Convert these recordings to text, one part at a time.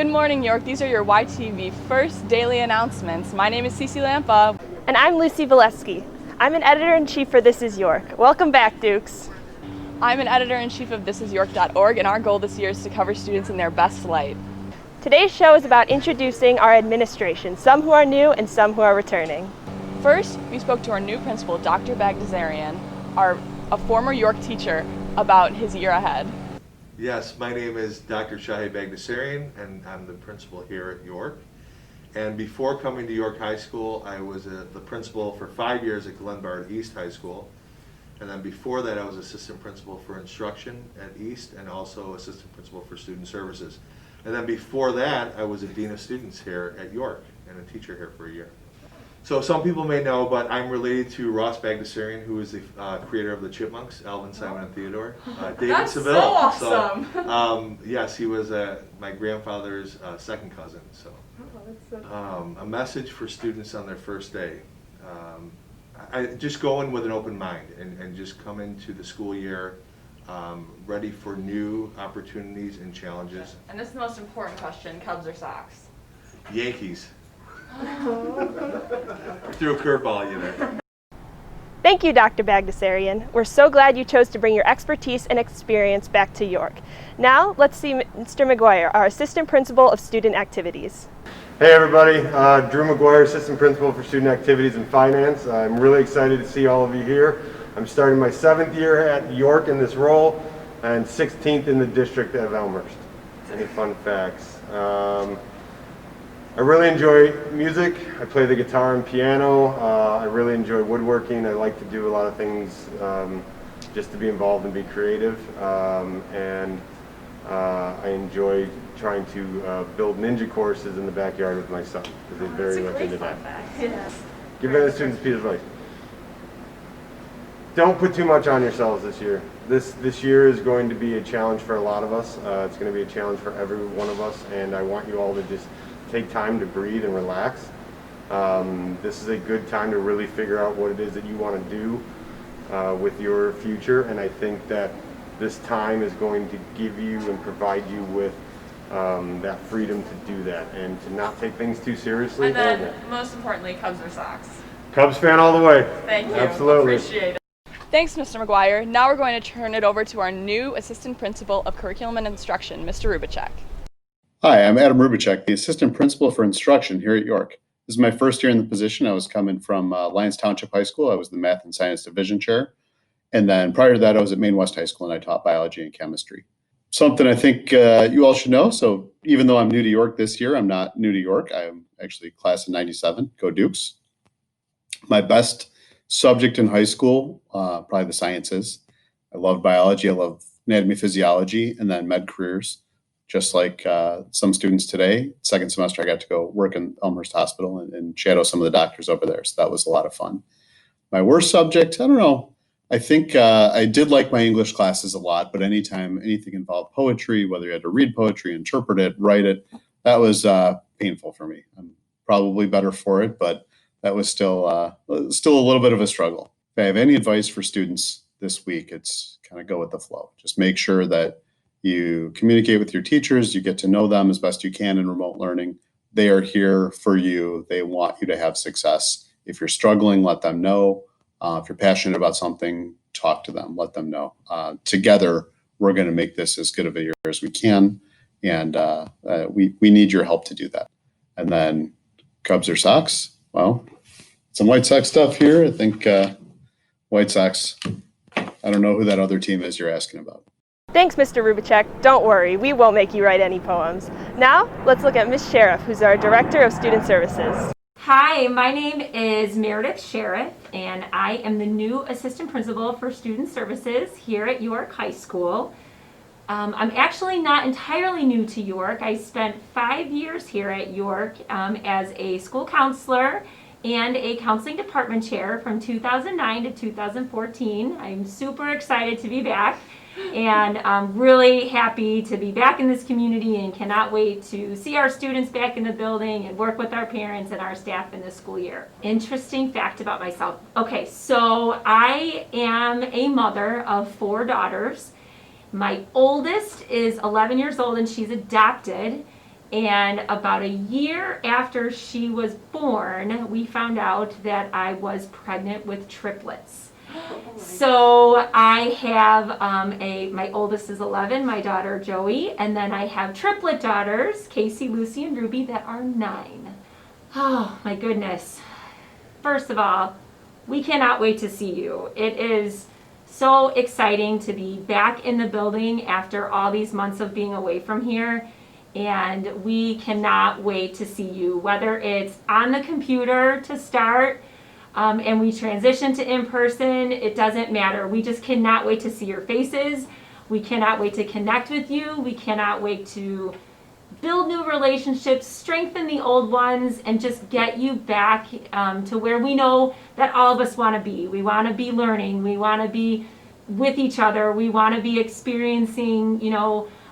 Good morning, York. These are your YTV first daily announcements. My name is Cece Lampa. And I'm Lucy Valesky. I'm an editor-in-chief for This Is York. Welcome back, Dukes. I'm an editor-in-chief of thisisyork.org, and our goal this year is to cover students in their best light. Today's show is about introducing our administration, some who are new and some who are returning. First, we spoke to our new principal, Dr. Bagnessarian, a former York teacher, about his year ahead. Yes, my name is Dr. Bagnessarian, and I'm the principal here at York. And before coming to York High School, I was the principal for 5 years at Glenbard East High School. And then before that, I was assistant principal for instruction at East and also assistant principal for student services. And then before that, I was a dean of students here at York and a teacher here for a year. So some people may know, but I'm related to Ross Bagnessarian, who is the creator of the Chipmunks, Alvin, Simon, and Theodore. David That's Seville. so awesome. So, yes, he was my grandfather's second cousin. So, a message for students on their first day. Just go in with an open mind and just come into the school year ready for new opportunities and challenges. And this is the most important question, Cubs or Sox? Yankees. Threw a curveball you there. Thank you, Dr. Bagnessarian. We're so glad you chose to bring your expertise and experience back to York. Now, let's see Mr. Mcguire, our Assistant Principal of Student Activities. Hey everybody, Drew Mcguire, Assistant Principal for Student Activities and Finance. I'm really excited to see all of you here. I'm starting my 7th year at York in this role and 16th in the district of Elmhurst. Any fun facts? I really enjoy music. I play the guitar and piano. I really enjoy woodworking. I like to do a lot of things just to be involved and be creative. I enjoy trying to build ninja courses in the backyard with my son because he's very much into that. Yes. Give the students a piece of advice. Don't put too much on yourselves this year. This year is going to be a challenge for a lot of us. It's going to be a challenge for every one of us, and I want you all to just take time to breathe and relax. This is a good time to really figure out what it is that you want to do with your future, and I think that this time is going to give you and provide you with that freedom to do that and to not take things too seriously. And then, most importantly, Cubs or Sox? Cubs fan all the way. Thank you. Absolutely. Appreciate it. Thanks, Mr. Mcguire. Now we're going to turn it over to our new Assistant Principal of Curriculum and Instruction, Mr. Rubick. Hi, I'm Adam Rubick, the Assistant Principal for Instruction here at York. This is my first year in the position. I was coming from Lyons Township High School. I was the Math and Science Division Chair. And then prior to that, I was at Maine West High School and I taught biology and chemistry. Something I think you all should know. So even though I'm new to York this year, I'm not new to York. I'm actually class of 97, go Dukes. My best subject in high school, probably the sciences. I love biology, I love anatomy, physiology, and then med careers. Just like some students today, second semester I got to go work in Elmhurst Hospital and shadow some of the doctors over there. So that was a lot of fun. My worst subject, I don't know. I think I did like my English classes a lot, but anytime anything involved poetry, whether you had to read poetry, interpret it, write it, that was painful for me. I'm probably better for it, but that was still a little bit of a struggle. If I have any advice for students this week, it's kind of go with the flow. Just make sure that you communicate with your teachers, you get to know them as best you can in remote learning. They are here for you. They want you to have success. If you're struggling, let them know. If you're passionate about something, talk to them, let them know. Together, we're going to make this as good of a year as we can. And we need your help to do that. And then Cubs or Sox? Well, some White Sox stuff here. I think White Sox, I don't know who that other team is you're asking about. Thanks, Mr. Rubick. Don't worry, we won't make you write any poems. Now, let's look at Ms. Sheriff, who's our Director of Student Services. Hi, my name is Meredith Sheriff, and I am the new Assistant Principal for Student Services here at York High School. I'm actually not entirely new to York. I spent 5 years here at York as a school counselor and a counseling department chair from 2009 to 2014. I'm super excited to be back. And I'm really happy to be back in this community and cannot wait to see our students back in the building and work with our parents and our staff in this school year. Interesting fact about myself. Okay, so I am a mother of 4 daughters. My oldest is 11 years old and she's adopted. And about a year after she was born, we found out that I was pregnant with triplets. So I have my oldest is 11, my daughter Joey, and then I have triplet daughters, Casey, Lucy, and Ruby, that are 9. Oh my goodness. First of all, we cannot wait to see you. It is so exciting to be back in the building after all these months of being away from here. And we cannot wait to see you, whether it's on the computer to start and we transition to in-person, it doesn't matter. We just cannot wait to see your faces. We cannot wait to connect with you. We cannot wait to build new relationships, strengthen the old ones, and just get you back to where we know that all of us want to be. We want to be learning. We want to be with each other. We want to be experiencing,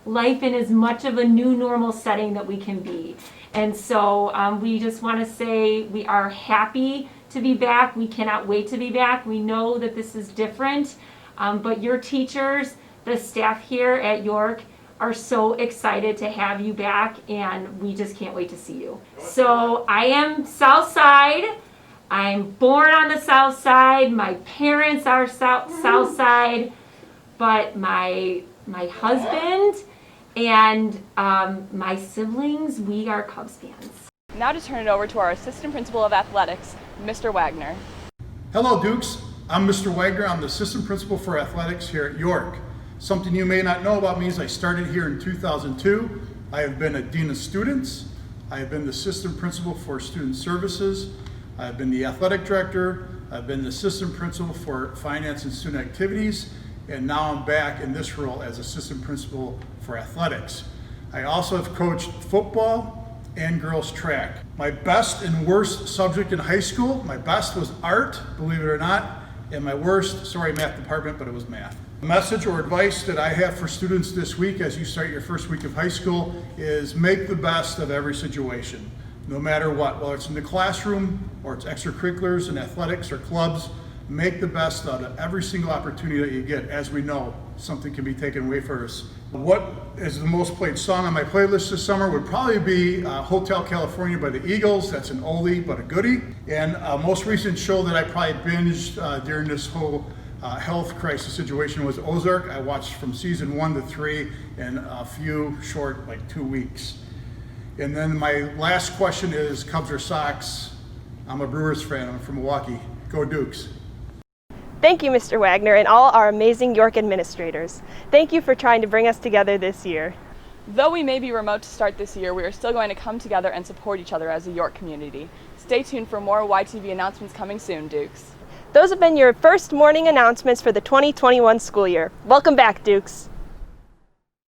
life in as much of a new normal setting that we can be. And so we just want to say we are happy to be back. We cannot wait to be back. We know that this is different, but your teachers, the staff here at York, are so excited to have you back, and we just can't wait to see you. So I am South Side. I'm born on the South Side. My parents are South Side, but my husband and my siblings, we are Cubs fans. Now to turn it over to our Assistant Principal of Athletics, Mr. Wagner. Hello, Dukes. I'm Mr. Wagner. I'm the Assistant Principal for Athletics here at York. Something you may not know about me is I started here in 2002. I have been a Dean of Students. I have been the Assistant Principal for Student Services. I've been the Athletic Director. I've been the Assistant Principal for Finance and Student Activities. And now I'm back in this role as Assistant Principal for Athletics. I also have coached football and girls track. My best and worst subject in high school, my best was art, believe it or not, and my worst, sorry math department, but it was math. The message or advice that I have for students this week as you start your first week of high school is make the best of every situation, no matter what, whether it's in the classroom or it's extracurriculars and athletics or clubs. Make the best out of every single opportunity that you get. As we know, something can be taken away from us. What is the most played song on my playlist this summer would probably be Hotel California by the Eagles. That's an oldie but a goodie. And most recent show that I probably binged during this whole health crisis situation was Ozark. I watched from season 1 to 3 in a few short, 2 weeks. And then my last question is Cubs or Sox? I'm a Brewers fan. I'm from Milwaukee. Go Dukes. Thank you, Mr. Wagner, and all our amazing York administrators. Thank you for trying to bring us together this year. Though we may be remote to start this year, we are still going to come together and support each other as a York community. Stay tuned for more YTV announcements coming soon, Dukes. Those have been your first morning announcements for the 2021 school year. Welcome back, Dukes.